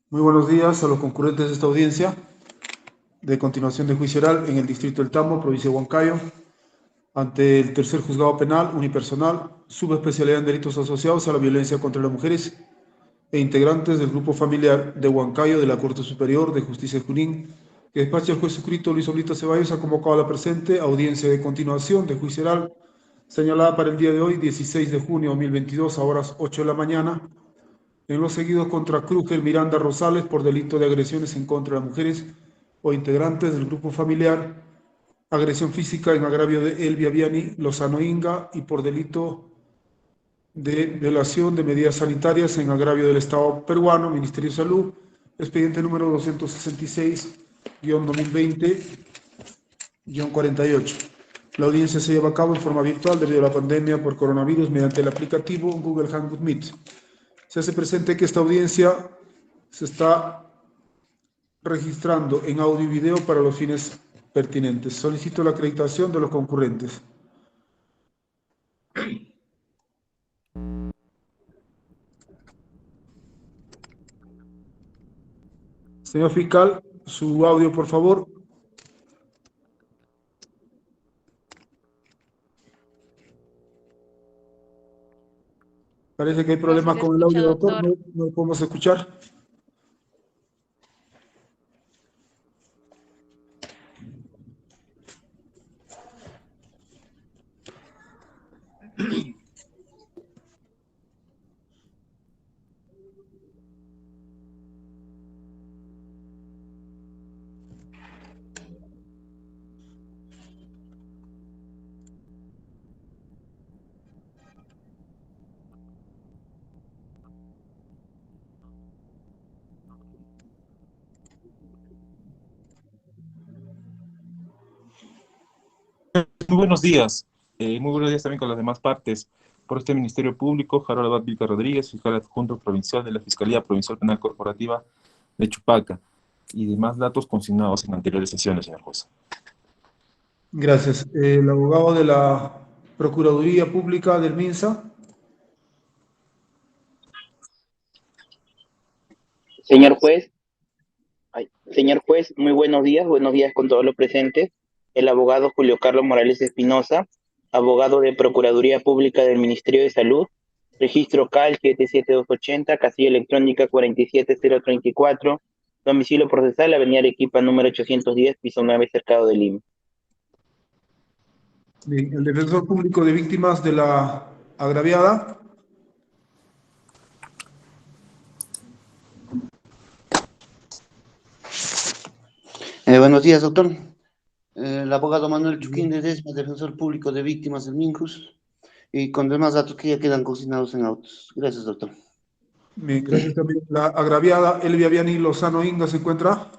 Muy buenos días a los concurrentes de esta audiencia de continuación de juicio oral en el distrito del Tambo, provincia de Huancayo, ante el tercer juzgado penal unipersonal, subespecialidad en delitos asociados a la violencia contra las mujeres e integrantes del grupo familiar de Huancayo de la Corte Superior de Justicia de Junín, que despacha el juez suscrito Luis Oblito Ceballos, ha convocado a la presente audiencia de continuación de juicio oral señalada para el día de hoy, 16 de junio de 2022, a horas 8 de la mañana, en los seguidos contra Krugel Miranda Rosales por delito de agresiones en contra de mujeres o integrantes del grupo familiar, agresión física en agravio de Elvia Viani Lozano Inga y por delito de violación de medidas sanitarias en agravio del Estado peruano, Ministerio de Salud, expediente número 266-2020-48. La audiencia se lleva a cabo en forma virtual debido a la pandemia por coronavirus mediante el aplicativo Google Hangout Meet. Se hace presente que esta audiencia se está registrando en audio y video para los fines pertinentes. Solicito la acreditación de los concurrentes. Señor fiscal, su audio, por favor. Parece que hay No se problemas le con el escucha, audio, doctor. doctor. No lo podemos escuchar. Muy buenos días. Muy buenos días también con las demás partes. Por este Ministerio Público, Harold Abad Vilca Rodríguez, fiscal adjunto provincial de la Fiscalía Provincial Penal Corporativa de Chupaca, y demás datos consignados en anteriores sesiones, señor juez. Gracias. El abogado de la Procuraduría Pública del MINSA. Señor juez, muy buenos días con todos los presentes. El abogado Julio Carlos Morales Espinosa, abogado de Procuraduría Pública del Ministerio de Salud, registro CAL 77280, casilla electrónica 47034, domicilio procesal, Avenida Arequipa número 810, piso 9, Cercado de Lima. Bien, el defensor público de víctimas de la agraviada. Buenos días, doctor. El abogado Manuel Chuquín de Desma, defensor público de víctimas del MINJUS, y con demás datos que ya quedan consignados en autos. Gracias, doctor. Bien, gracias también. La agraviada Elvia Viani Lozano Inga se encuentra.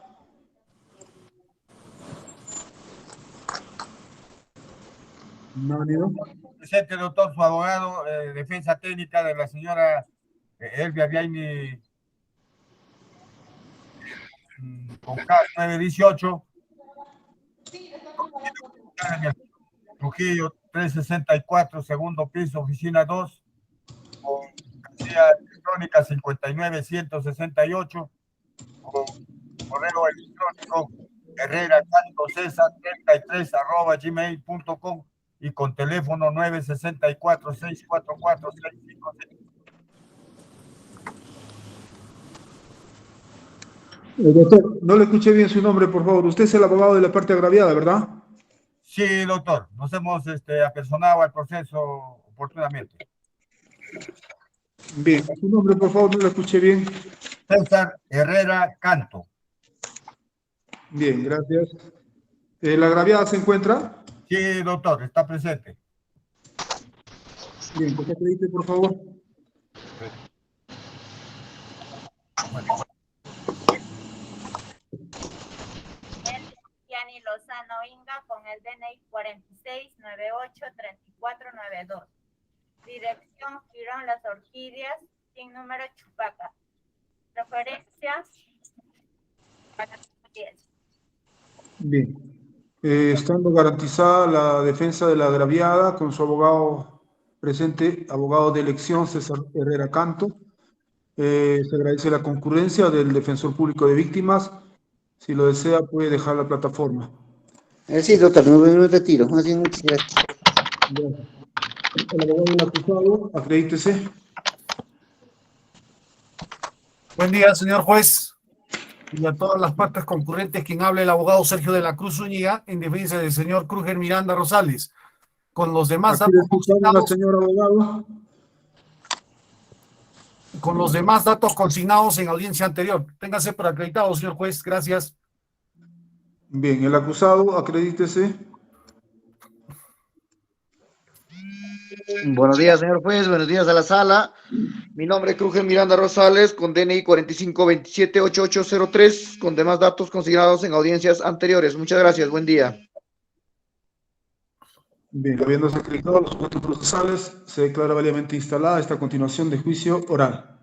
¿No ha venido? Presente, doctor, su abogado, defensa técnica de la señora Elvia Viani con K918, en el Trujillo 364, segundo piso, oficina 2, con casilla electrónica 59168, con correo electrónico herrera33@gmail.com y con teléfono 964-644-656. Doctor, no le escuché bien su nombre, por favor. Usted es el abogado de la parte agraviada, ¿verdad? Sí, doctor, nos hemos apersonado al proceso oportunamente. Bien, su nombre, por favor, no lo escuché bien. César Herrera Canto. Bien, gracias. ¿La agraviada se encuentra? Sí, doctor, está presente. Bien, que se acredite, por favor. Viani Lozano Inga con el DNI 46983492. Dirección Girón Las Orquídeas, sin número Chupaca. Referencia 10. Bien. Estando garantizada la defensa de la agraviada con su abogado presente, abogado de elección César Herrera Canto, Se agradece la concurrencia del defensor público de víctimas. Si lo desea, puede dejar la plataforma. Sí, doctor, me retiro. Más bien, muchas gracias. Gracias. El abogado del acusado, acredítese. Buen día, señor juez, y a todas las partes concurrentes. Quien habla el abogado Sergio de la Cruz Zúñiga en defensa del señor Kruger Miranda Rosales. Con los demás Aquí datos escuchamos a la consignados, señora abogado. con los demás datos consignados en audiencia anterior. Téngase por acreditado, señor juez. Gracias. Bien, el acusado, acredítese. Buenos días, señor juez. Buenos días a la sala. Mi nombre es Kruger Miranda Rosales, con DNI 45278803, con demás datos consignados en audiencias anteriores. Muchas gracias. Buen día. Bien, habiéndose acreditado los sujetos procesales, se declara válidamente instalada esta continuación de juicio oral.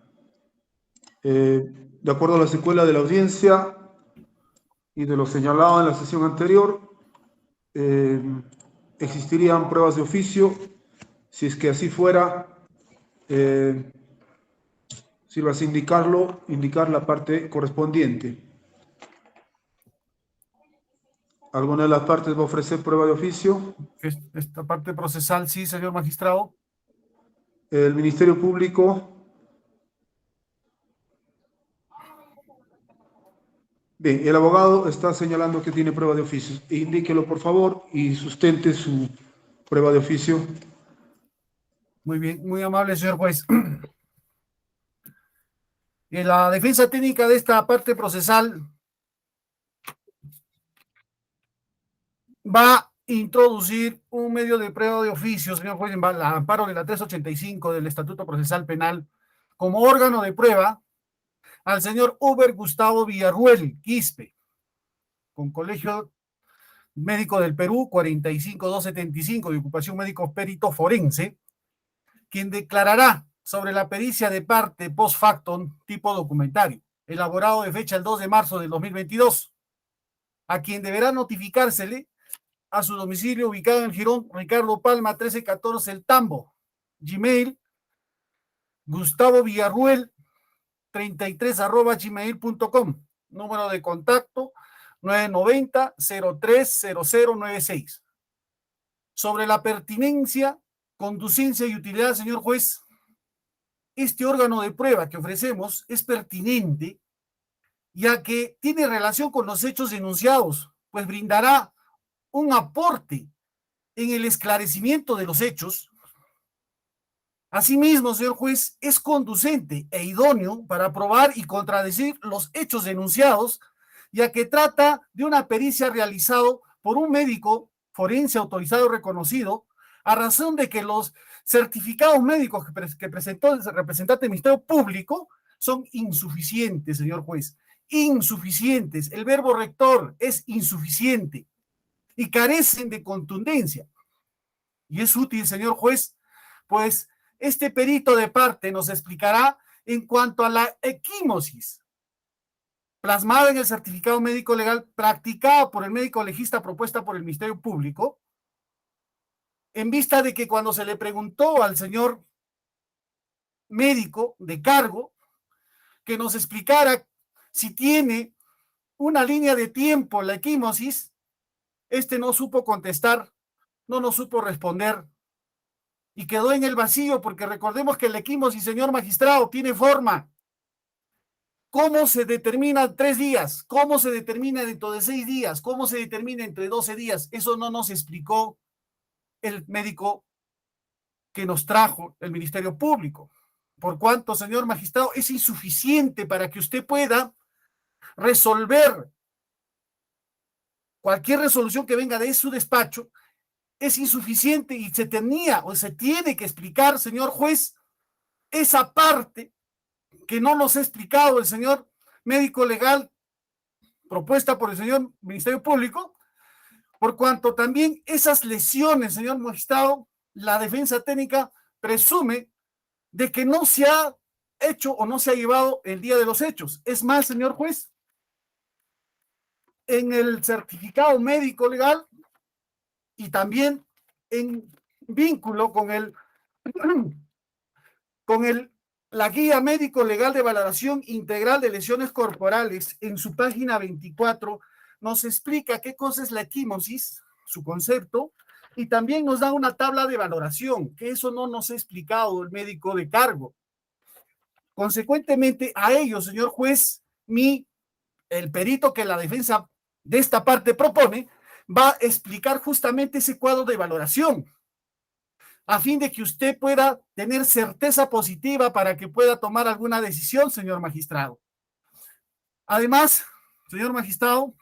De acuerdo a la secuela de la audiencia y de lo señalado en la sesión anterior, existirían pruebas de oficio. Si es que así fuera, sírvase indicar la parte correspondiente. ¿Alguna de las partes va a ofrecer prueba de oficio? Esta parte procesal, sí, señor magistrado. El Ministerio Público. Bien, el abogado está señalando que tiene prueba de oficio. Indíquelo, por favor, y sustente su prueba de oficio. Muy bien, muy amable, señor juez. En la defensa técnica de esta parte procesal va a introducir un medio de prueba de oficio, señor juez, al amparo de la 385 del Estatuto Procesal Penal, como órgano de prueba al señor Uber Gustavo Villarruel Quispe, con Colegio Médico del Perú 45275 de ocupación médico perito forense, quien declarará sobre la pericia de parte post factum tipo documentario, elaborado de fecha el 2 de marzo del 2022, a quien deberá notificársele a su domicilio ubicado en el Jirón Ricardo Palma 1314 El Tambo, Gmail, Gustavo Villarruel 33@gmail.com, número de contacto 990-030096. Sobre la pertinencia, conducencia y utilidad, señor juez, este órgano de prueba que ofrecemos es pertinente, ya que tiene relación con los hechos denunciados, pues brindará un aporte en el esclarecimiento de los hechos. Asimismo, señor juez, es conducente e idóneo para probar y contradecir los hechos denunciados, ya que trata de una pericia realizada por un médico forense autorizado y reconocido, a razón de que los certificados médicos que presentó el representante del Ministerio Público son insuficientes, señor juez, insuficientes. El verbo rector es insuficiente y carecen de contundencia. Y es útil, señor juez, pues este perito de parte nos explicará en cuanto a la equimosis plasmada en el certificado médico legal practicada por el médico legista propuesta por el Ministerio Público, en vista de que cuando se le preguntó al señor médico de cargo que nos explicara si tiene una línea de tiempo la equimosis, este no supo contestar, no nos supo responder y quedó en el vacío, porque recordemos que la equimosis, señor magistrado, tiene forma. ¿Cómo se determina 3 días? ¿Cómo se determina dentro de 6 días? ¿Cómo se determina entre 12 días? Eso no nos explicó el médico que nos trajo el Ministerio Público. Por cuanto, señor magistrado, es insuficiente para que usted pueda resolver cualquier resolución que venga de su despacho. Es insuficiente y se tenía o se tiene que explicar, señor juez, esa parte que no nos ha explicado el señor médico legal propuesta por el señor Ministerio Público, por cuanto también esas lesiones, señor magistrado, la defensa técnica presume de que no se ha hecho o no se ha llevado el día de los hechos. Es más, señor juez, en el certificado médico legal y también en vínculo con el La guía médico legal de valoración integral de lesiones corporales, en su página 24, nos explica qué cosa es la equimosis, su concepto, y también nos da una tabla de valoración, que eso no nos ha explicado el médico de cargo. Consecuentemente, a ello, señor juez, el perito que la defensa de esta parte propone va a explicar justamente ese cuadro de valoración, a fin de que usted pueda tener certeza positiva para que pueda tomar alguna decisión, señor magistrado. Además, señor magistrado,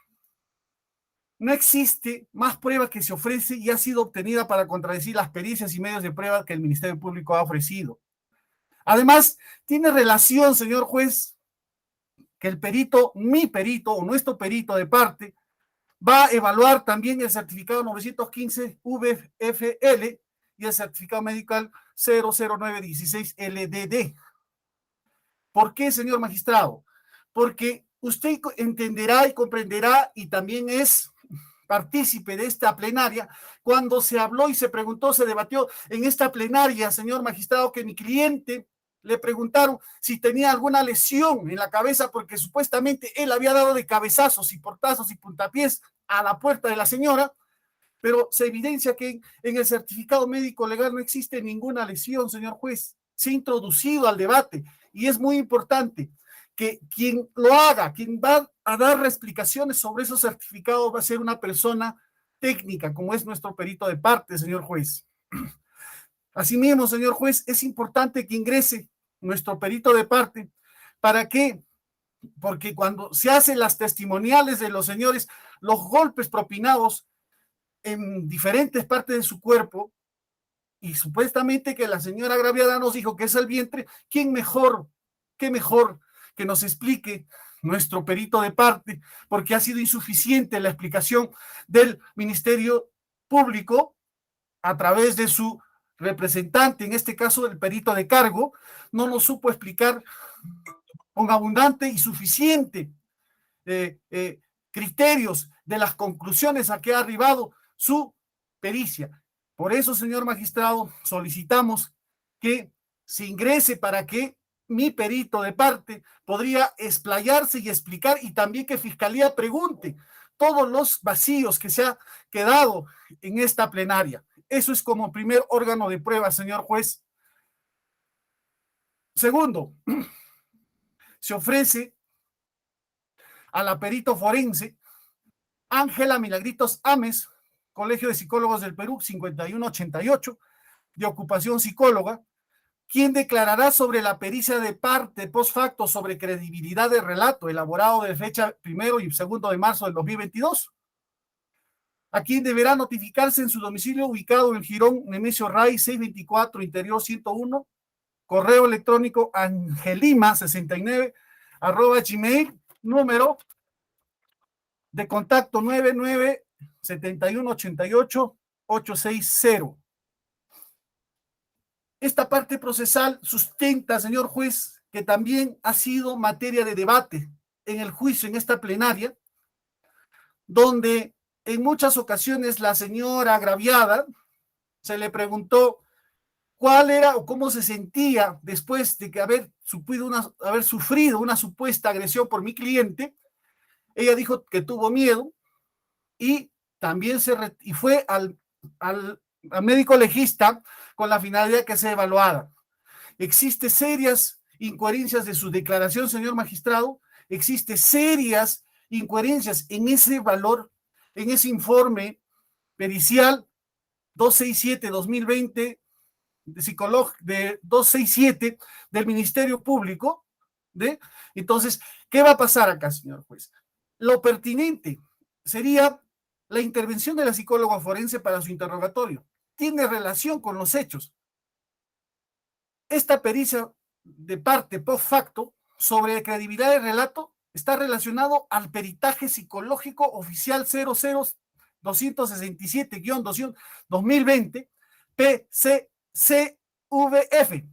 no existe más prueba que se ofrece y ha sido obtenida para contradecir las pericias y medios de prueba que el Ministerio Público ha ofrecido. Además, tiene relación, señor juez, que el perito, mi perito o nuestro perito de parte, va a evaluar también el certificado 915 VFL y el certificado medical 00916 LDD. ¿Por qué, señor magistrado? Porque usted entenderá y comprenderá, y también es partícipe de esta plenaria, cuando se habló y se preguntó, se debatió en esta plenaria, señor magistrado, que mi cliente le preguntaron si tenía alguna lesión en la cabeza, porque supuestamente él había dado de cabezazos y portazos y puntapiés a la puerta de la señora, pero se evidencia que en el certificado médico legal no existe ninguna lesión, señor juez. Se ha introducido al debate y es muy importante que quien lo haga, quien va a dar explicaciones sobre esos certificados va a ser una persona técnica, como es nuestro perito de parte, señor juez. Asimismo, señor juez, es importante que ingrese nuestro perito de parte. ¿Para qué? Porque cuando se hacen las testimoniales de los señores, los golpes propinados en diferentes partes de su cuerpo, y supuestamente que la señora agraviada nos dijo que es el vientre, ¿quién mejor, qué mejor que nos explique nuestro perito de parte? Porque ha sido insuficiente la explicación del Ministerio Público a través de su representante, en este caso el perito de cargo, no nos supo explicar con abundante y suficiente criterios de las conclusiones a que ha arribado su pericia. Por eso, señor magistrado, solicitamos que se ingrese para que mi perito de parte podría explayarse y explicar, y también que Fiscalía pregunte todos los vacíos que se ha quedado en esta plenaria. Eso es como primer órgano de prueba, señor juez. Segundo, se ofrece a la perito forense Ángela Milagritos Ames, Colegio de Psicólogos del Perú, 5188, de ocupación psicóloga, quien declarará sobre la pericia de parte post facto sobre credibilidad de relato elaborado de fecha 1 y 2 de marzo del 2022, a quien deberá notificarse en su domicilio ubicado en el Jirón Nemesio Ray 624, Interior 101, correo electrónico angelima69 @gmail, número de contacto 997188-860. Esta parte procesal sustenta, señor juez, que también ha sido materia de debate en el juicio, en esta plenaria, donde en muchas ocasiones la señora agraviada se le preguntó cuál era o cómo se sentía después de que haber sufrido una supuesta agresión por mi cliente. Ella dijo que tuvo miedo y también fue al médico legista con la finalidad que sea evaluada. Existe serias incoherencias de su declaración, señor magistrado, existe serias incoherencias en ese valor, en ese informe pericial 267-2020 de 267 del Ministerio Público. Entonces, ¿qué va a pasar acá, señor juez? Lo pertinente sería la intervención de la psicóloga forense para su interrogatorio. Tiene relación con los hechos. Esta pericia de parte post facto sobre credibilidad de relato está relacionado al peritaje psicológico oficial 00267-2020 PCCVF,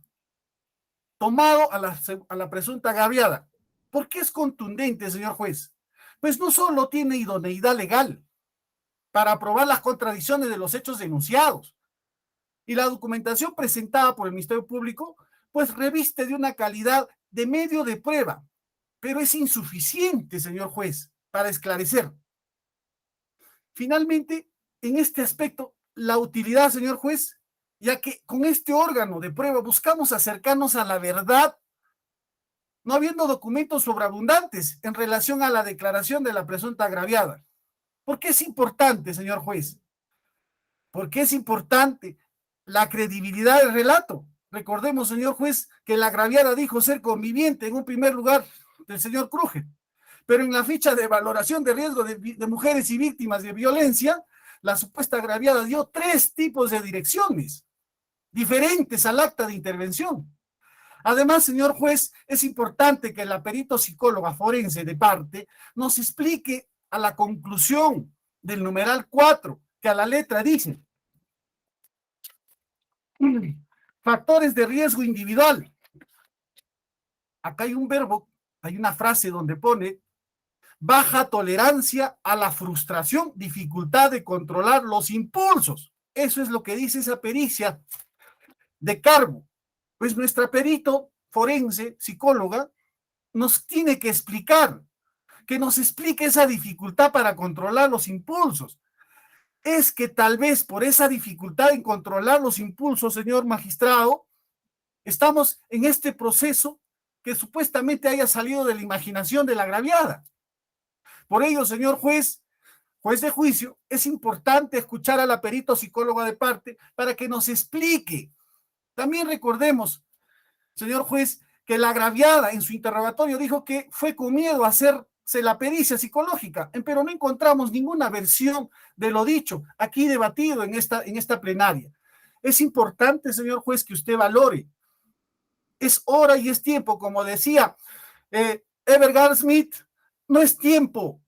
tomado a la presunta agraviada. ¿Por qué es contundente, señor juez? Pues no solo tiene idoneidad legal para probar las contradicciones de los hechos denunciados, y la documentación presentada por el Ministerio Público pues reviste de una calidad de medio de prueba, pero es insuficiente, señor juez, para esclarecer. Finalmente, en este aspecto, la utilidad, señor juez, ya que con este órgano de prueba buscamos acercarnos a la verdad, no habiendo documentos sobreabundantes en relación a la declaración de la presunta agraviada. ¿Por qué es importante, señor juez? Porque es importante la credibilidad del relato. Recordemos, señor juez, que la agraviada dijo ser conviviente en un primer lugar del señor Krugel, pero en la ficha de valoración de riesgo de mujeres y víctimas de violencia, la supuesta agraviada dio 3 tipos de direcciones diferentes al acta de intervención. Además, señor juez, es importante que la perito psicóloga forense de parte nos explique a la conclusión del numeral 4, que a la letra dice: factores de riesgo individual. Acá hay un verbo, hay una frase donde pone baja tolerancia a la frustración, dificultad de controlar los impulsos. Eso es lo que dice esa pericia de cargo. Pues nuestra perito forense, psicóloga, nos tiene que explicar, que nos explique esa dificultad para controlar los impulsos. Es que tal vez por esa dificultad en controlar los impulsos, señor magistrado, estamos en este proceso que supuestamente haya salido de la imaginación de la agraviada. Por ello, señor juez de juicio, es importante escuchar a la perito psicóloga de parte para que nos explique. También recordemos, señor juez, que la agraviada en su interrogatorio dijo que fue con miedo a hacerse la pericia psicológica, pero no encontramos ninguna versión de lo dicho aquí debatido en esta plenaria. Es importante, señor juez, que usted valore. Es hora y es tiempo, como decía Evergard Smith, no es tiempo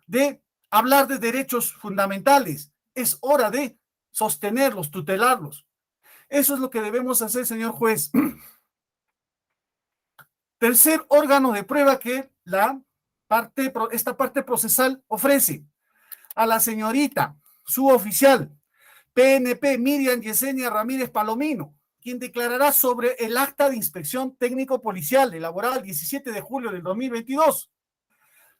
de hablar de derechos fundamentales, es hora de sostenerlos, tutelarlos. Eso es lo que debemos hacer, señor juez. Tercer órgano de prueba que esta parte procesal ofrece a la señorita suboficial PNP Miriam Yesenia Ramírez Palomino, quien declarará sobre el acta de inspección técnico-policial elaborada el 17 de julio del 2022,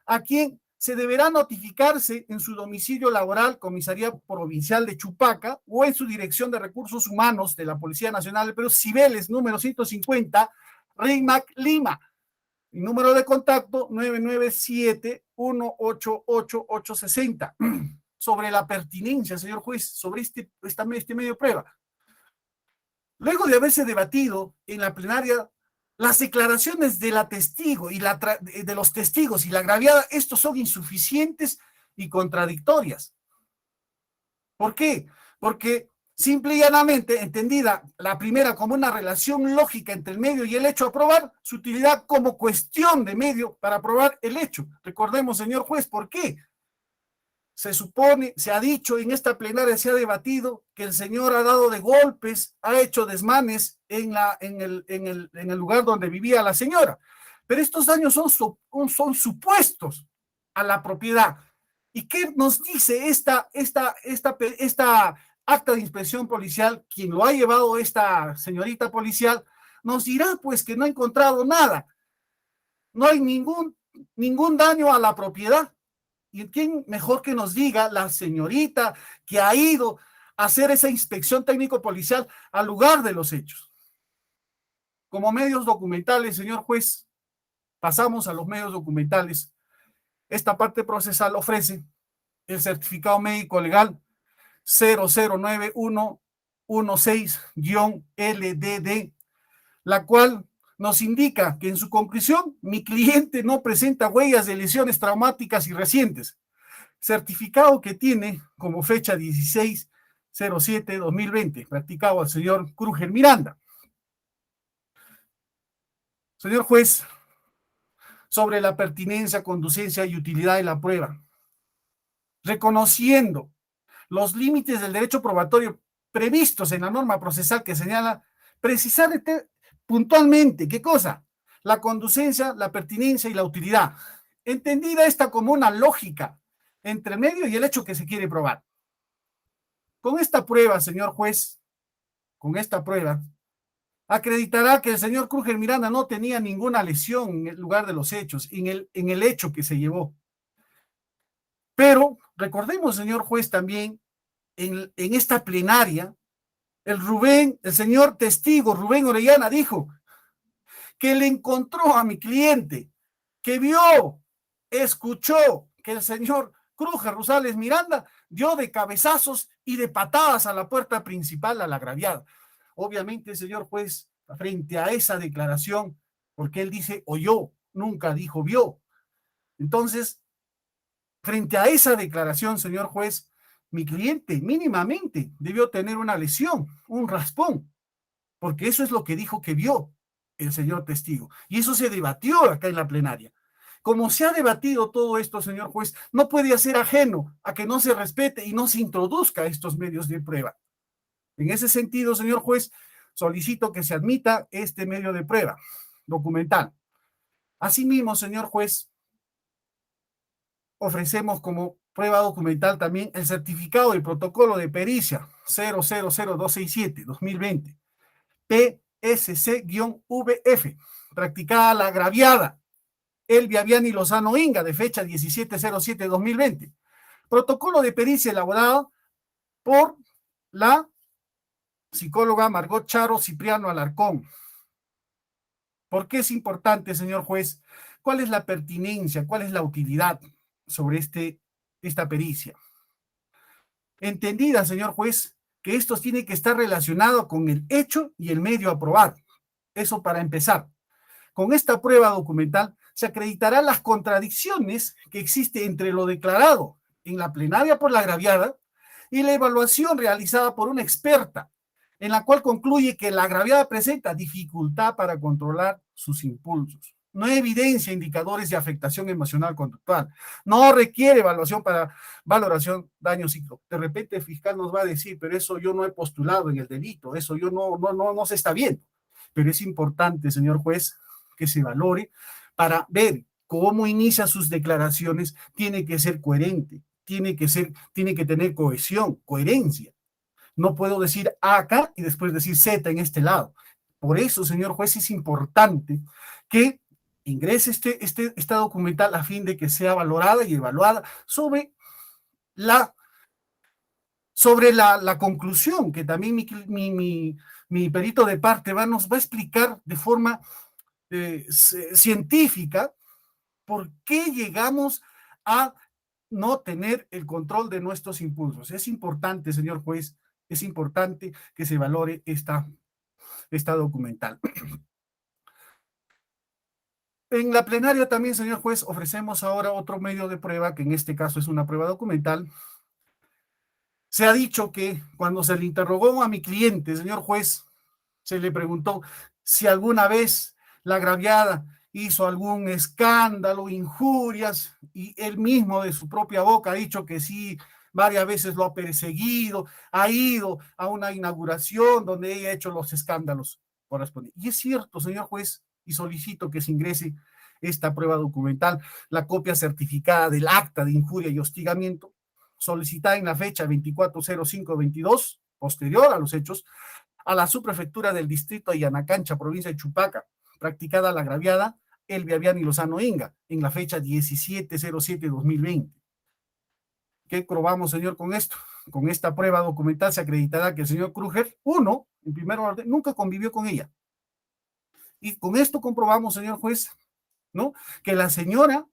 a quien se deberá notificarse en su domicilio laboral, Comisaría Provincial de Chupaca, o en su Dirección de Recursos Humanos de la Policía Nacional del Perú, Cibeles, número 150, RIMAC, Lima. El número de contacto 997-188-860. Sobre la pertinencia, señor juez, sobre este medio de prueba. Luego de haberse debatido en la plenaria las declaraciones de la testigo de los testigos y la agraviada, estos son insuficientes y contradictorias. ¿Por qué? Porque simple y llanamente, entendida la primera como una relación lógica entre el medio y el hecho a probar, su utilidad como cuestión de medio para probar el hecho. Recordemos, señor juez, ¿por qué? Se supone, se ha dicho en esta plenaria, se ha debatido que el señor ha dado de golpes, ha hecho desmanes en el lugar donde vivía la señora. Pero estos daños son supuestos a la propiedad. ¿Y qué nos dice esta acta de inspección policial? Quien lo ha llevado, esta señorita policial, nos dirá pues que no ha encontrado nada. No hay ningún daño a la propiedad. ¿Y quién mejor que nos diga la señorita que ha ido a hacer esa inspección técnico-policial al lugar de los hechos? Como medios documentales, señor juez, pasamos a los medios documentales. Esta parte procesal ofrece el certificado médico legal 009116-LDD, la cual nos indica que en su conclusión, mi cliente no presenta huellas de lesiones traumáticas y recientes. Certificado que tiene como fecha 16/07/2020, practicado al señor Krugel Miranda. Señor juez, sobre la pertinencia, conducencia y utilidad de la prueba, reconociendo los límites del derecho probatorio previstos en la norma procesal que señala precisamente puntualmente, ¿qué cosa? La conducencia, la pertinencia y la utilidad. Entendida esta como una lógica entre el medio y el hecho que se quiere probar. Con esta prueba, señor juez, con esta prueba, acreditará que el señor Krüger Miranda no tenía ninguna lesión en el lugar de los hechos, en el hecho que se llevó. Pero recordemos, señor juez, también en esta plenaria, el señor testigo Rubén Orellana dijo que le encontró a mi cliente, que vio, escuchó que el señor Krüger Rosales Miranda dio de cabezazos y de patadas a la puerta principal a la agraviada. Obviamente, señor juez, frente a esa declaración, porque él dice oyó, nunca dijo vio. Entonces, frente a esa declaración, señor juez, mi cliente mínimamente debió tener una lesión, un raspón, porque eso es lo que dijo que vio el señor testigo. Y eso se debatió acá en la plenaria. Como se ha debatido todo esto, señor juez, no puede ser ajeno a que no se respete y no se introduzca estos medios de prueba. En ese sentido, señor juez, solicito que se admita este medio de prueba documental. Asimismo, señor juez, ofrecemos como prueba documental también el certificado del protocolo de pericia 000267-2020, PSC-VF, practicada la agraviada Elvia Viani Lozano Inga, de fecha 17/07/2020. Protocolo de pericia elaborado por la psicóloga Margot Charo Cipriano Alarcón. ¿Por qué es importante, señor juez? ¿Cuál es la pertinencia? ¿Cuál es la utilidad sobre esta pericia? Entendida, señor juez, que esto tiene que estar relacionado con el hecho y el medio a probar. Eso para empezar. Con esta prueba documental se acreditarán las contradicciones que existen entre lo declarado en la plenaria por la agraviada y la evaluación realizada por una experta, en la cual concluye que la agraviada presenta dificultad para controlar sus impulsos. No evidencia indicadores de afectación emocional conductual. No requiere evaluación para valoración daño psíquico. De repente el fiscal nos va a decir, pero eso yo no he postulado en el delito, eso yo no se está viendo. Pero es importante, señor juez, que se valore para ver cómo inicia sus declaraciones. Tiene que ser coherente, tiene que tener cohesión, coherencia. No puedo decir A acá y después decir Z en este lado. Por eso, señor juez, es importante que ingrese esta documental a fin de que sea valorada y evaluada sobre la conclusión que también mi perito de parte nos va a explicar de forma científica por qué llegamos a no tener el control de nuestros impulsos. Es importante, señor juez, es importante que se valore esta documental. En la plenaria también, señor juez, ofrecemos ahora otro medio de prueba, que en este caso es una prueba documental. Se ha dicho que cuando se le interrogó a mi cliente, señor juez, se le preguntó si alguna vez la agraviada hizo algún escándalo, injurias, y él mismo de su propia boca ha dicho que sí, varias veces lo ha perseguido, ha ido a una inauguración donde ella ha hecho los escándalos correspondientes. Y es cierto, señor juez, y solicito que se ingrese esta prueba documental, la copia certificada del acta de injuria y hostigamiento, solicitada en la fecha 24/05/22, posterior a los hechos, a la subprefectura del distrito de Yanacancha, provincia de Chupaca, practicada la agraviada Elvia Viani Lozano Inga, en la fecha 17/07/2020. ¿Qué probamos, señor, con esto? Con esta prueba documental se acreditará que el señor Krüger, uno, en primer orden, nunca convivió con ella. Y con esto comprobamos, señor juez, ¿no?, que la señora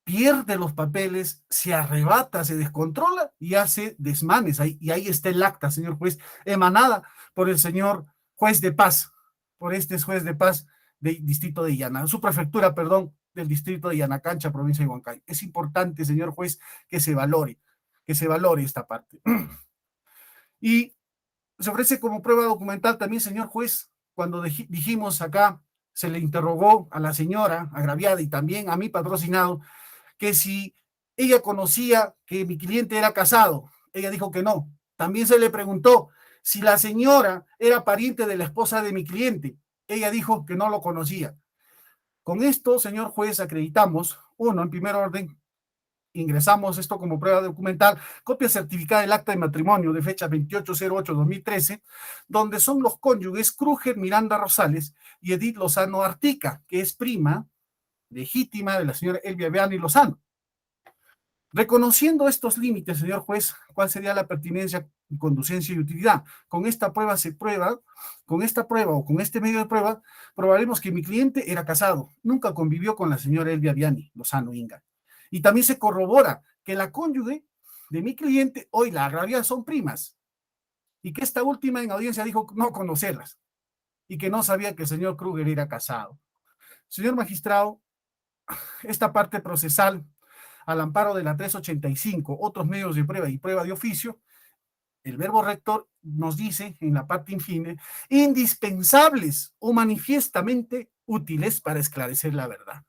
pierde los papeles, se arrebata, se descontrola y hace desmanes. Y ahí está el acta, señor juez, emanada por el señor juez de paz, por este juez de paz del distrito de subprefectura, perdón, del distrito de Yanacancha, provincia de Huancayo. Es importante, señor juez, que se valore esta parte. Y se ofrece como prueba documental también, señor juez, cuando dijimos acá, se le interrogó a la señora agraviada y también a mi patrocinado, que si ella conocía que mi cliente era casado. Ella dijo que no. También se le preguntó si la señora era pariente de la esposa de mi cliente. Ella dijo que no lo conocía. Con esto, señor juez, acreditamos, uno, en primer orden, ingresamos esto como prueba documental, copia certificada del acta de matrimonio de fecha 28/08/2013, donde son los cónyuges Kruger Miranda Rosales y Edith Lozano Artica, que es prima legítima de la señora Elvia Viani Lozano. Reconociendo estos límites, señor juez, ¿cuál sería la pertinencia, conducencia y utilidad? Con esta prueba con esta prueba o con este medio de prueba, probaremos que mi cliente era casado, nunca convivió con la señora Elvia Viani Lozano Inga. Y también se corrobora que la cónyuge de mi cliente, hoy la agravia, son primas, y que esta última en audiencia dijo no conocerlas, y que no sabía que el señor Kruger era casado. Señor magistrado, esta parte procesal, al amparo de la 385, otros medios de prueba y prueba de oficio, el verbo rector nos dice en la parte infine, indispensables o manifiestamente útiles para esclarecer la verdad.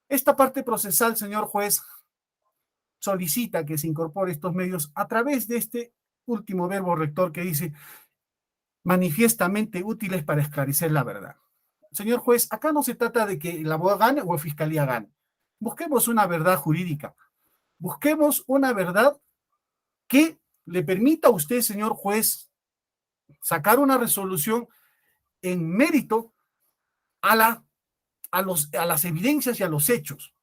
Esta parte procesal, señor juez, solicita que se incorpore estos medios a través de este último verbo rector que dice manifiestamente útiles para esclarecer la verdad. Señor juez, acá no se trata de que el abogado gane o la fiscalía gane. Busquemos una verdad jurídica. Busquemos una verdad que le permita a usted, señor juez, sacar una resolución en mérito a las evidencias y a los hechos.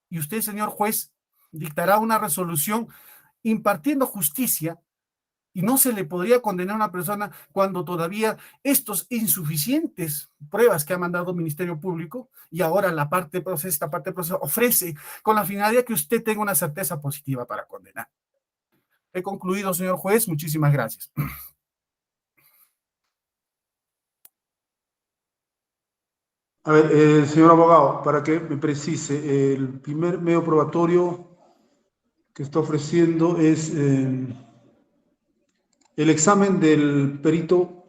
Y usted, señor juez, dictará una resolución impartiendo justicia, y no se le podría condenar a una persona cuando todavía estos insuficientes pruebas que ha mandado el Ministerio Público y ahora esta parte procesal ofrece con la finalidad que usted tenga una certeza positiva para condenar. He concluido, señor juez. Muchísimas gracias. A ver, señor abogado, para que me precise, el primer medio probatorio que está ofreciendo es el examen del perito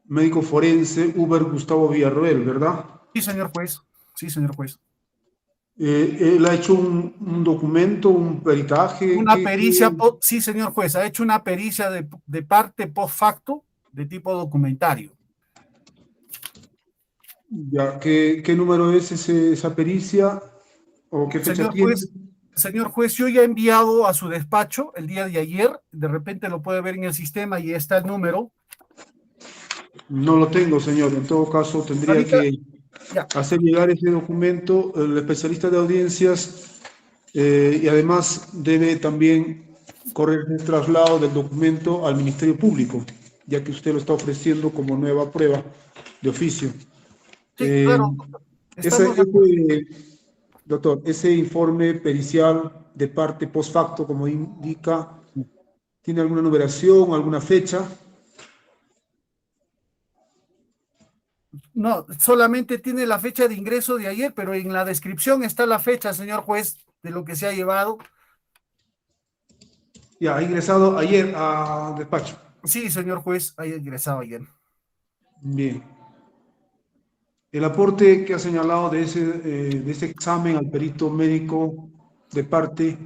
médico forense Uber Gustavo Villarroel, ¿verdad? Sí, señor juez. Sí, señor juez. Él ha hecho un documento, un peritaje. Una pericia, sí, señor juez, ha hecho una pericia de parte post facto de tipo documentario. Ya, ¿qué número es esa pericia? ¿O qué fecha tiene? Señor juez, yo ya he enviado a su despacho el día de ayer, de repente lo puede ver en el sistema y está el número. No lo tengo, señor. En todo caso, tendría que hacer llegar ese documento el especialista de audiencias y además debe también correr el traslado del documento al Ministerio Público, ya que usted lo está ofreciendo como nueva prueba de oficio. Sí, claro. Doctor, ese informe pericial de parte post facto, como indica, ¿tiene alguna numeración, alguna fecha? No, solamente tiene la fecha de ingreso de ayer, pero en la descripción está la fecha, señor juez, de lo que se ha llevado. Ya, ha ingresado ayer al despacho. Sí, señor juez, ha ingresado ayer. Bien. El aporte que ha señalado de ese examen al perito médico de parte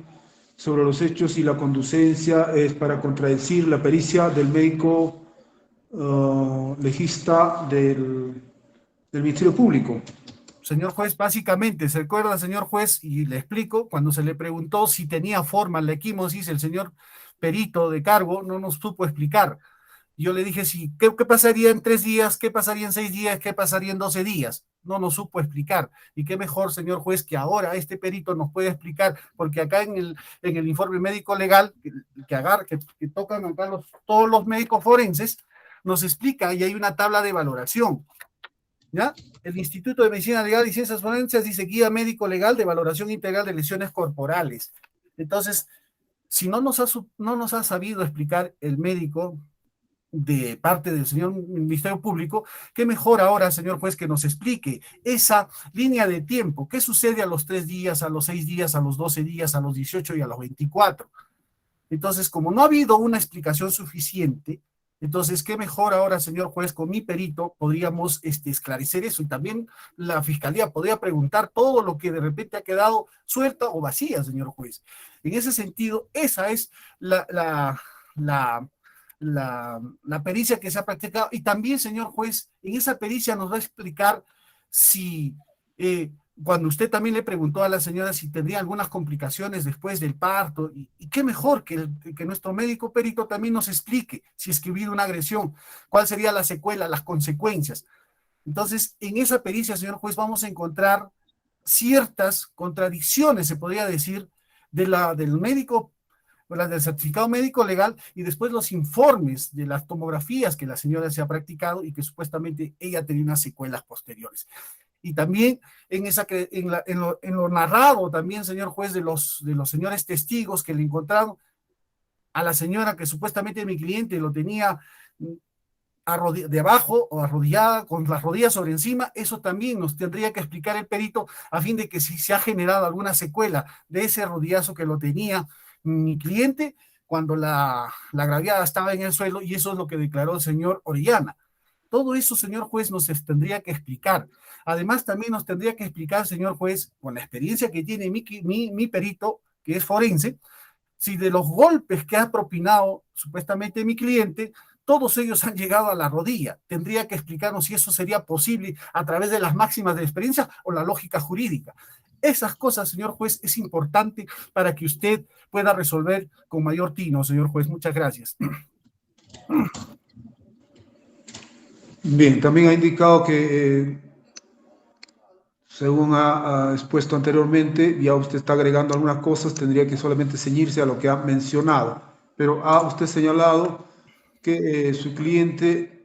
sobre los hechos y la conducencia es para contradecir la pericia del médico legista del Ministerio Público. Señor juez, básicamente, ¿se acuerda, señor juez? Y le explico, cuando se le preguntó si tenía forma la equimosis, el señor perito de cargo no nos supo explicar. Yo le dije, sí, ¿qué pasaría en 3 días? ¿Qué pasaría en 6 días? ¿Qué pasaría en 12 días? No nos supo explicar. Y qué mejor, señor juez, que ahora este perito nos puede explicar, porque acá en el informe médico legal que tocan acá todos los médicos forenses, nos explica y hay una tabla de valoración. ¿Ya? El Instituto de Medicina Legal y Ciencias Forenses dice guía médico legal de valoración integral de lesiones corporales. Entonces, si no nos ha sabido explicar el médico de parte del señor Ministerio Público, qué mejor ahora, señor juez, que nos explique esa línea de tiempo, qué sucede a los 3 días, a los 6 días, a los 12 días, a los 18 y a los 24. Entonces, como no ha habido una explicación suficiente, entonces, qué mejor ahora, señor juez, con mi perito podríamos esclarecer eso, y también la fiscalía podría preguntar todo lo que de repente ha quedado suelta o vacía, señor juez. En ese sentido, esa es la pericia que se ha practicado, y también, señor juez, en esa pericia nos va a explicar si cuando usted también le preguntó a la señora si tendría algunas complicaciones después del parto, y qué mejor que nuestro médico perito también nos explique si es que hubiera una agresión, cuál sería la secuela, las consecuencias. Entonces, en esa pericia, señor juez, vamos a encontrar ciertas contradicciones, se podría decir, del médico, del certificado médico legal, y después los informes de las tomografías que la señora se ha practicado y que supuestamente ella tenía unas secuelas posteriores. Y también en lo narrado también, señor juez, de los señores testigos que le encontraron a la señora que supuestamente mi cliente lo tenía de abajo o arrodillada, con las rodillas sobre encima, eso también nos tendría que explicar el perito a fin de que si se ha generado alguna secuela de ese rodillazo que lo tenía mi cliente cuando la agraviada estaba en el suelo, y eso es lo que declaró el señor Orellana. Todo eso, señor juez, nos tendría que explicar. Además, también nos tendría que explicar, señor juez, con la experiencia que tiene mi perito, que es forense, si de los golpes que ha propinado supuestamente mi cliente, todos ellos han llegado a la rodilla. Tendría que explicarnos si eso sería posible a través de las máximas de experiencia o la lógica jurídica. Esas cosas, señor juez, es importante para que usted pueda resolver con mayor tino, señor juez. Muchas gracias. Bien, también ha indicado que, según ha expuesto anteriormente, ya usted está agregando algunas cosas, tendría que solamente ceñirse a lo que ha mencionado. Pero ha usted señalado que su cliente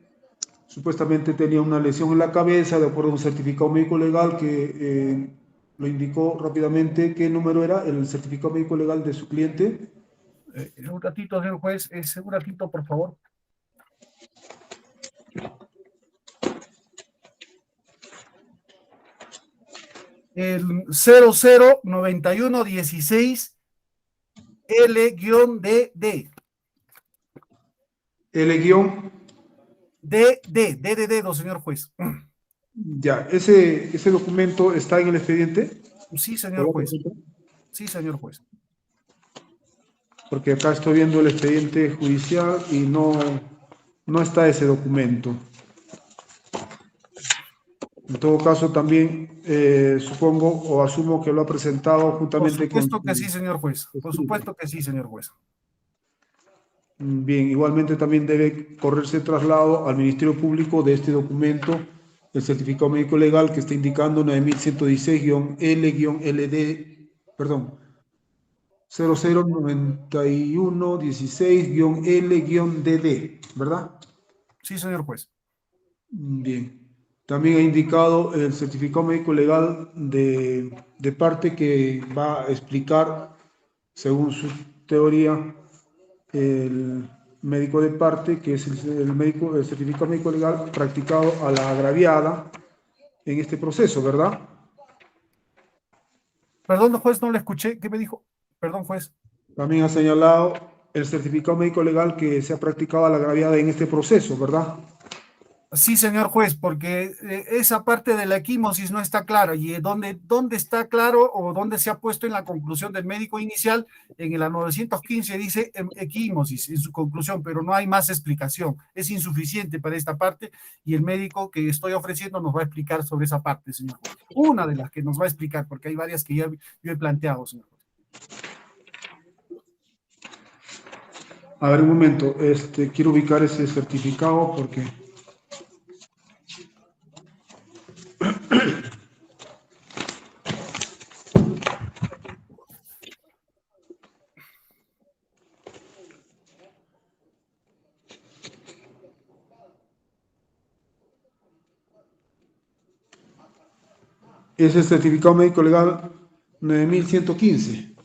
supuestamente tenía una lesión en la cabeza, de acuerdo a un certificado médico legal que lo indicó rápidamente. ¿Qué número era el certificado médico legal de su cliente? Un ratito, señor juez, un ratito, por favor. El 009116 L-DD. D de dedo, señor juez. Ya, ese documento está en el expediente. Sí, señor juez. Sí, señor juez. Porque acá estoy viendo el expediente judicial y no está ese documento. En todo caso, también supongo o asumo que lo ha presentado juntamente con... Por supuesto que sí, señor juez. Por supuesto que sí, señor juez. Bien, igualmente también debe correrse traslado al Ministerio Público de este documento, el certificado médico legal que está indicando 9116-L-LD, perdón, 009116-L-DD, ¿verdad? Sí, señor juez. Bien. También ha indicado el certificado médico legal de parte que va a explicar, según su teoría, el médico de parte, que es el certificado médico legal practicado a la agraviada en este proceso, ¿verdad? Perdón, juez, no le escuché. ¿Qué me dijo? Perdón, juez. También ha señalado el certificado médico legal que se ha practicado a la agraviada en este proceso, ¿verdad? Sí, señor juez, porque esa parte de la equimosis no está clara, y dónde está claro o dónde se ha puesto en la conclusión del médico inicial, en la 915 dice equimosis en su conclusión, pero no hay más explicación, es insuficiente para esta parte, y el médico que estoy ofreciendo nos va a explicar sobre esa parte, señor juez. Una de las que nos va a explicar, porque hay varias que ya yo he planteado, señor juez. A ver, un momento, quiero ubicar ese certificado porque... Es el certificado médico legal 9115,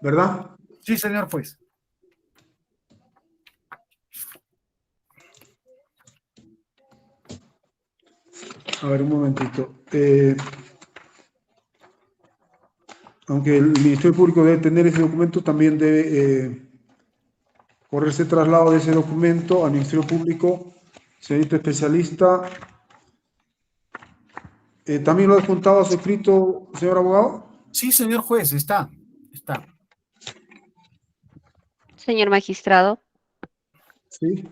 ¿verdad? Sí, señor juez. A ver, un momentito. Aunque el Ministerio Público debe tener ese documento, también debe correrse traslado de ese documento al Ministerio Público. Señorito especialista. ¿También lo ha adjuntado a su escrito, señor abogado? Sí, señor juez, está. Señor magistrado. Sí.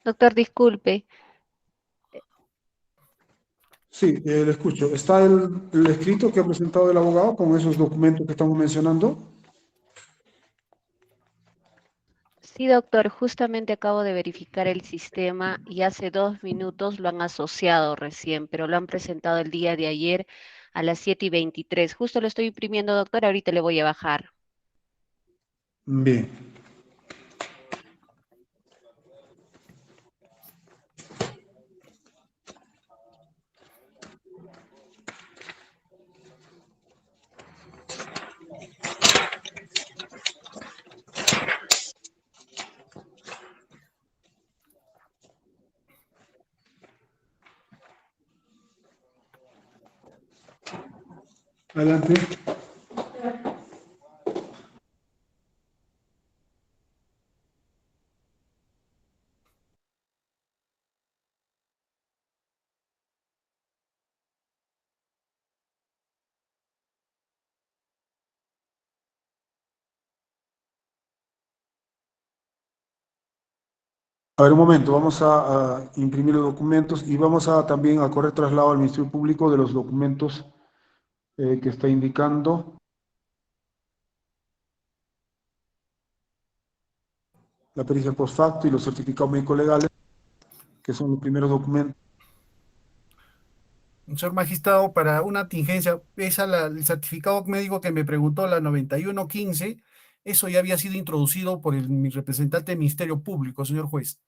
Doctor, disculpe. Sí, le escucho. ¿Está el escrito que ha presentado el abogado con esos documentos que estamos mencionando? Sí, doctor, justamente acabo de verificar el sistema y hace 2 minutos lo han asociado recién, pero lo han presentado el día de ayer a las 7:23. Justo lo estoy imprimiendo, doctor, ahorita le voy a bajar. Bien. Adelante. A ver, un momento, vamos a imprimir los documentos y vamos a también a correr traslado al Ministerio Público de los documentos que está indicando la pericia post facto y los certificados médicos legales, que son los primeros documentos. Señor magistrado, para una tingencia, el certificado médico que me preguntó, la 9115, eso ya había sido introducido por mi representante del Ministerio Público, señor juez.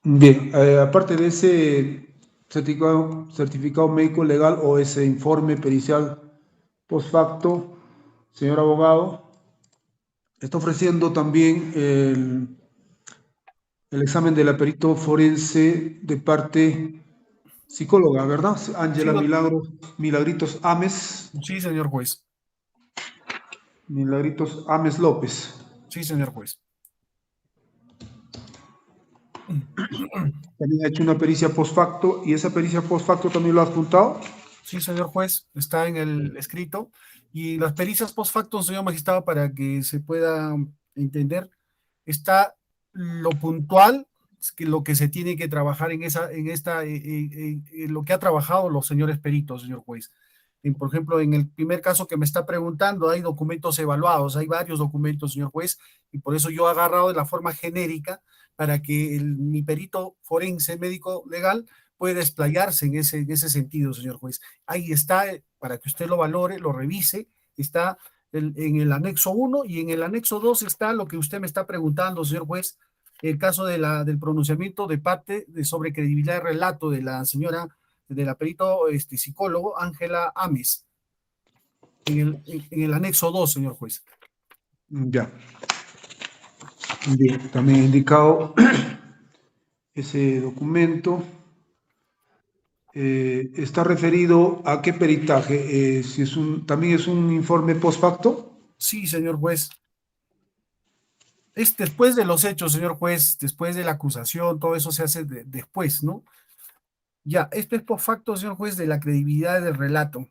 Bien, aparte de ese certificado médico legal o ese informe pericial post facto, señor abogado, está ofreciendo también el examen de la perito forense de parte psicóloga, ¿verdad? Sí, Ángela Milagritos Ames, sí, señor juez. Milagritos Ames López. Sí, señor juez. También ha hecho una pericia post facto, y esa pericia post facto también lo ha adjuntado. Sí, señor juez, está en el escrito. Y las pericias post factum, señor magistrado, para que se pueda entender, está lo puntual, es que lo que se tiene que trabajar en lo que ha trabajado los señores peritos, señor juez. Por ejemplo, en el primer caso que me está preguntando, hay documentos evaluados, hay varios documentos, señor juez, y por eso yo he agarrado de la forma genérica para que mi perito forense médico legal puede explayarse en ese sentido, señor juez. Ahí está, para que usted lo valore, lo revise, está en el anexo 1 y en el anexo 2 está lo que usted me está preguntando, señor juez, el caso del pronunciamiento de parte sobre credibilidad de relato de la señora, de la perito psicólogo Ángela Ames, en el anexo 2, señor juez. Ya. Bien, también he indicado ese documento. ¿Está referido a qué peritaje? Si ¿también es un informe post facto? Sí, señor juez. Es después de los hechos, señor juez, después de la acusación, todo eso se hace después, ¿no? Ya, esto es post facto, señor juez, de la credibilidad del relato.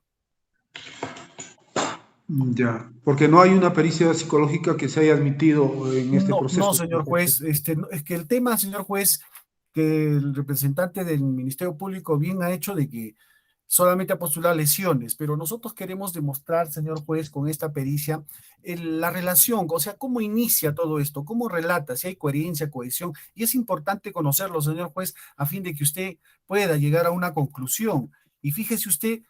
Ya, porque no hay una pericia psicológica que se haya admitido en este No, proceso. no, señor juez, es que el tema, señor juez, que el representante del Ministerio Público bien ha hecho de que solamente ha postulado lesiones, pero nosotros queremos demostrar, señor juez, con esta pericia, la relación, o sea, cómo inicia todo esto, cómo relata, si hay coherencia, cohesión, y es importante conocerlo, señor juez, a fin de que usted pueda llegar a una conclusión. Y fíjese usted,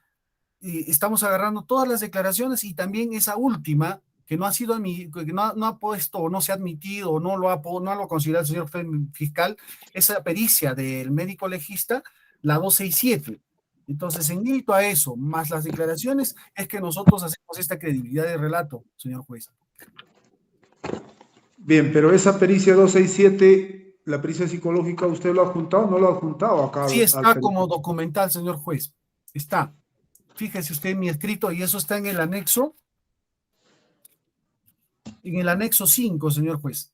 estamos agarrando todas las declaraciones y también esa última que no ha sido que no ha puesto o no se ha admitido o no lo ha considerado el señor fiscal, esa pericia del médico legista, la 267. Entonces, en mérito a eso, más las declaraciones, es que nosotros hacemos esta credibilidad de relato, señor juez. Bien, pero esa pericia 267, la pericia psicológica, ¿usted lo ha juntado o no lo ha juntado acá? Sí está como documental, señor juez. Está. Fíjese usted en mi escrito y eso está en el anexo. En el anexo 5, señor juez.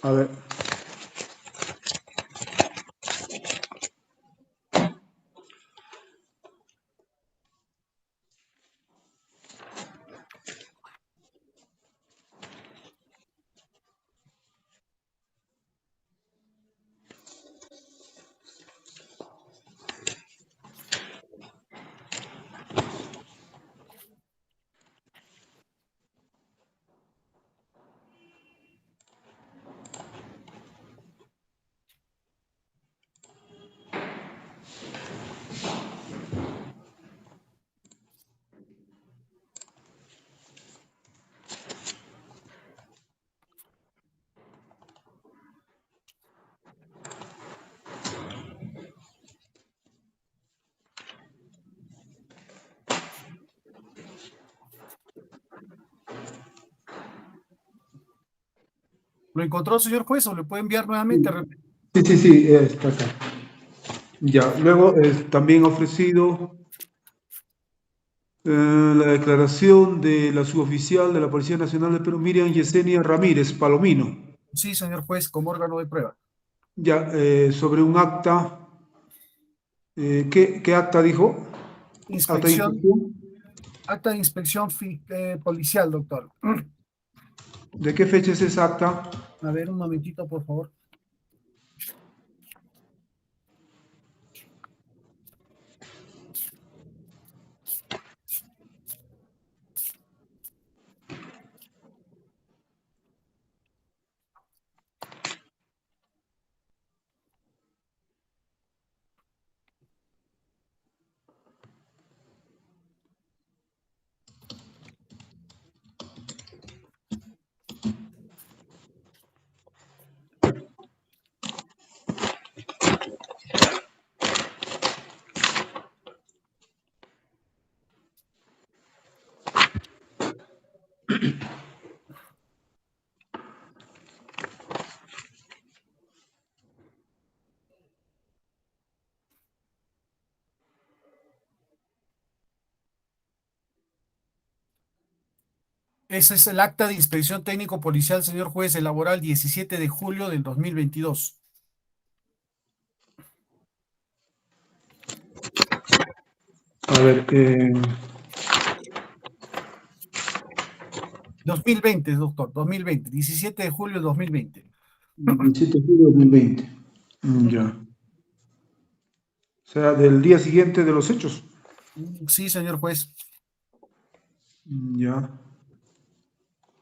A ver. ¿Lo encontró, señor juez, o le puede enviar nuevamente? Sí, está acá. Ya, luego también ha ofrecido la declaración de la suboficial de la Policía Nacional de Perú, Miriam Yesenia Ramírez Palomino. Sí, señor juez, como órgano de prueba. Ya, sobre un acta. ¿Qué acta dijo? Inspección. Acta de inspección policial, doctor. ¿De qué fecha es esa acta? A ver, un momentito, por favor. Ese es el acta de inspección técnico policial, señor juez, elaborado el 17 de julio del 2022. A ver, 2020, doctor, 2020, 17 de julio de 2020. 17 de julio de 2020. Ya. O sea, del día siguiente de los hechos. Sí, señor juez. Ya.